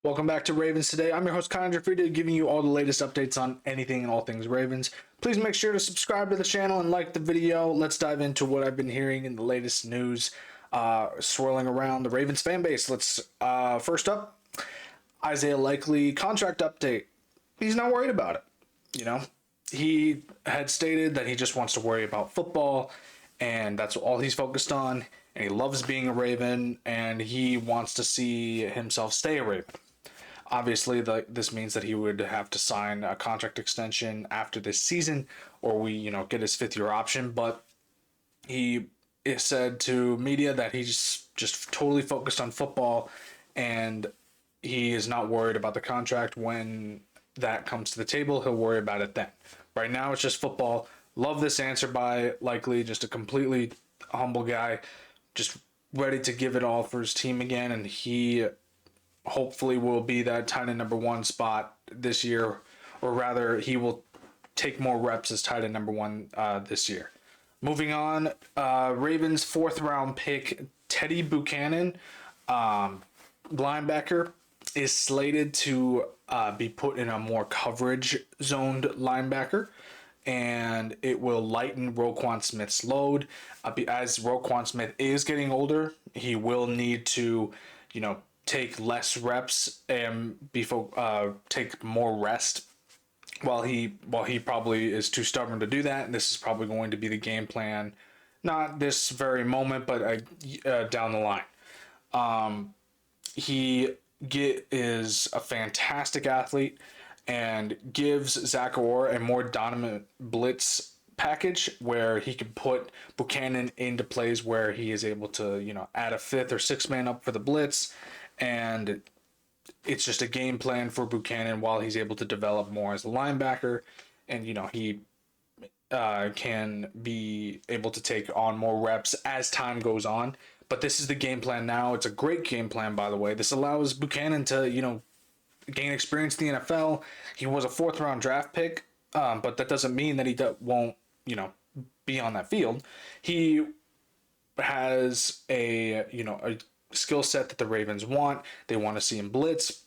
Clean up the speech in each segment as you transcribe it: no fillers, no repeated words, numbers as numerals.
Welcome back to Ravens Today. I'm your host, Connor Gioffreda, giving you all the latest updates on anything and all things Ravens. Please make sure to subscribe to the channel and like the video. Let's dive into what I've been hearing in the latest news swirling around the Ravens fan base. Let's first up, Isaiah Likely contract update. He's not worried about it. You know, he had stated that he just wants to worry about football, and that's all he's focused on. And he loves being a Raven, and he wants to see himself stay a Raven. Obviously, this means that he would have to sign a contract extension after this season, or we get his fifth year option. But he said to media that he's just totally focused on football, and he is not worried about the contract. When that comes to the table, he'll worry about it then. Right now, it's just football. Love this answer by Likely, just a completely humble guy, just ready to give it all for his team again, and he hopefully will be that tight end number one spot this year, or rather, he will take more reps as tight end number one this year. Moving on, Ravens fourth round pick Teddy Buchanan, linebacker, is slated to be put in a more coverage zoned linebacker, and it will lighten Roquan Smith's load. As Roquan Smith is getting older, he will need to, take less reps and take more rest. While he probably is too stubborn to do that, and this is probably going to be the game plan, not this very moment, but down the line. Is a fantastic athlete and gives Zach Orr a more dominant blitz package where he can put Buchanan into plays where he is able to, add a fifth or sixth man up for the blitz. And it's just a game plan for Buchanan while he's able to develop more as a linebacker. And, he can be able to take on more reps as time goes on. But this is the game plan now. It's a great game plan, by the way. This allows Buchanan to, gain experience in the NFL. He was a fourth round draft pick, but that doesn't mean that he won't, be on that field. He has a skill set that the Ravens want. They want to see him blitz.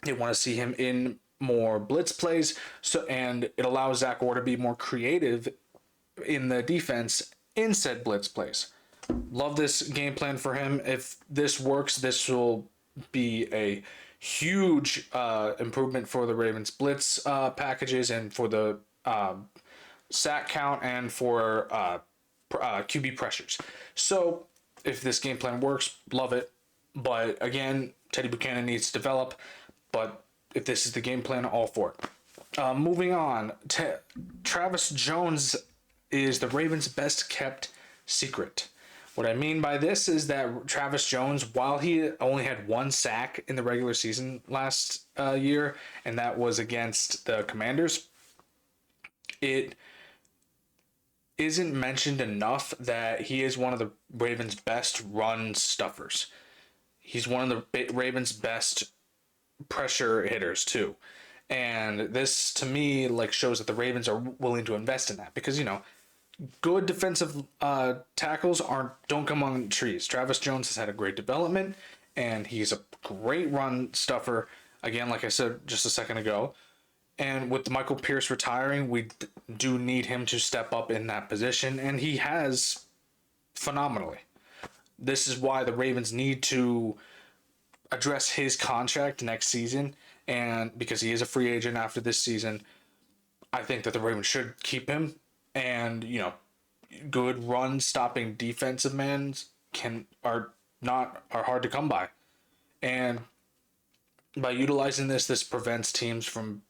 They want to see him in more blitz plays. And it allows Zach Orr to be more creative in the defense in said blitz plays. Love this game plan for him. If this works, this will be a huge improvement for the Ravens blitz packages and for the sack count and for QB pressures. So if this game plan works, love it. But again, Teddy Buchanan needs to develop. But if this is the game plan, all for it. Moving on, Travis Jones is the Ravens' best kept secret. What I mean by this is that Travis Jones, while he only had one sack in the regular season last year, and that was against the Commanders, it isn't mentioned enough that he is one of the Ravens' best run stuffers. He's one of the Ravens' best pressure hitters too. And this to me shows that the Ravens are willing to invest in that because good defensive tackles don't come on trees. Travis Jones has had a great development, and he's a great run stuffer. Again, like I said just a second ago, and with Michael Pierce retiring, we do need him to step up in that position, and he has phenomenally. This is why the Ravens need to address his contract next season, and because he is a free agent after this season, I think that the Ravens should keep him. And good run stopping defensive men are hard to come by, and by utilizing this prevents teams from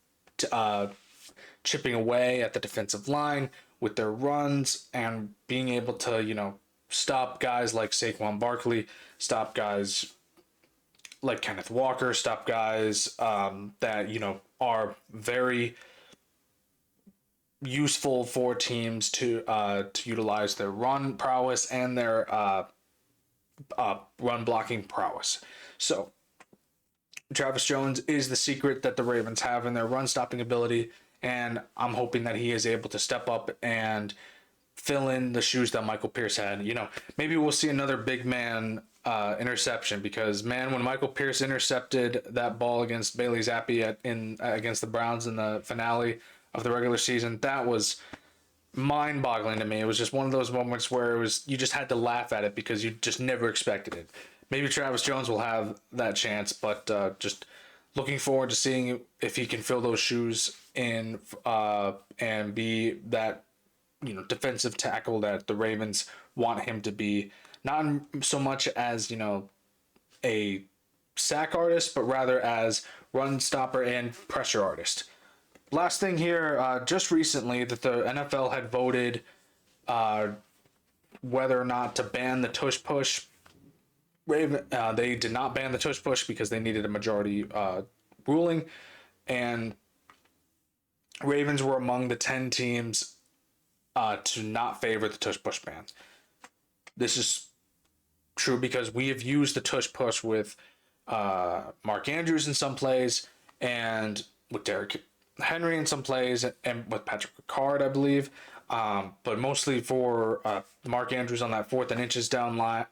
chipping away at the defensive line with their runs and being able to stop guys like Saquon Barkley, stop guys like Kenneth Walker, stop guys that are very useful for teams to utilize their run prowess and their run blocking prowess. So Travis Jones is the secret that the Ravens have in their run stopping ability, and I'm hoping that he is able to step up and fill in the shoes that Michael Pierce had. Maybe we'll see another big man interception, because man, when Michael Pierce intercepted that ball against Bailey Zappi against the Browns in the finale of the regular season, that was mind-boggling to me. It was just one of those moments where it was, you just had to laugh at it because you just never expected it. Maybe Travis Jones will have that chance, but just looking forward to seeing if he can fill those shoes in and be that, defensive tackle that the Ravens want him to be. Not so much as, a sack artist, but rather as run stopper and pressure artist. Last thing here, just recently that the NFL had voted whether or not to ban the Tush Push. They did not ban the Tush Push because they needed a majority ruling, and Ravens were among the 10 teams to not favor the Tush Push ban. This is true because we have used the Tush Push with Mark Andrews in some plays, and with Derrick Henry in some plays, and with Patrick Ricard, I believe. But mostly for Mark Andrews on that 4th and inches down line,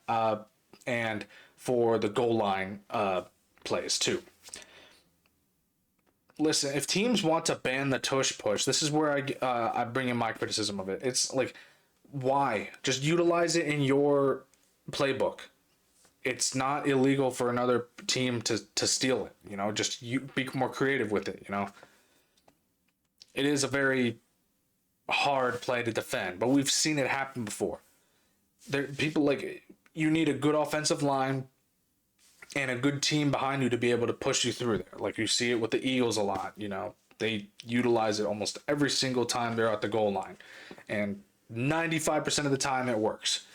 and for the goal line plays too. Listen, if teams want to ban the Tush Push, this is where I bring in my criticism of it. It's like, why? Just utilize it in your playbook. It's not illegal for another team to steal it. Just be more creative with it. It is a very hard play to defend, but we've seen it happen before. You need a good offensive line and a good team behind you to be able to push you through there. Like you see it with the Eagles a lot. They utilize it almost every single time they're at the goal line, and 95% of the time it works.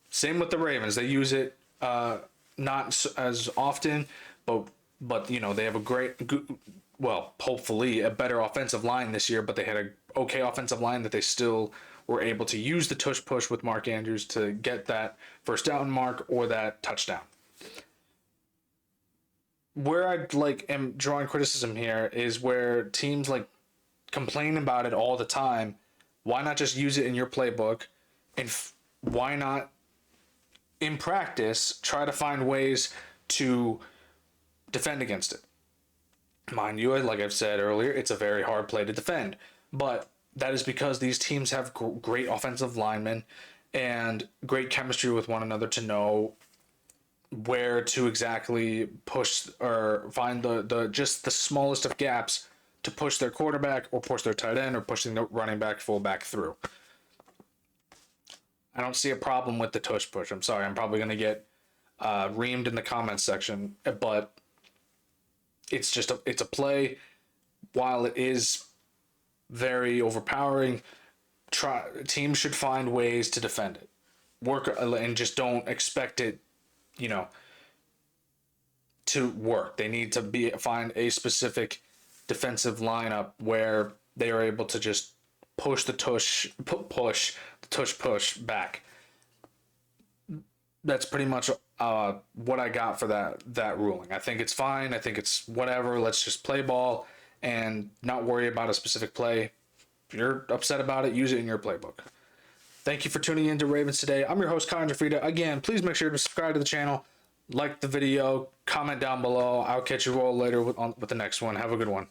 Same with the Ravens. They use it not as often, but they have hopefully a better offensive line this year, but they had a okay offensive line that they still were able to use the Tush Push with Mark Andrews to get that first down mark or that touchdown. Where I am drawing criticism here is where teams complain about it all the time. Why not just use it in your playbook, and why not in practice try to find ways to defend against it? Mind you, like I've said earlier, it's a very hard play to defend, but that is because these teams have great offensive linemen and great chemistry with one another to know where to exactly push or find the just the smallest of gaps to push their quarterback or push their tight end or pushing the running back, fullback through. I don't see a problem with the Tush Push. I'm sorry, I'm probably going to get reamed in the comments section, but it's a play. While it is very overpowering, teams should find ways to defend it. Work and just don't expect it, to work. They need to find a specific defensive lineup where they are able to just push the Tush Push back. That's pretty much what I got for that ruling. I think it's fine. I think it's whatever. Let's just play ball and not worry about a specific play. If you're upset about it, use it in your playbook. Thank you for tuning in to Ravens Today. I'm your host, Connor Gioffreda. Again, please make sure to subscribe to the channel, like the video, comment down below. I'll catch you all later with the next one. Have a good one.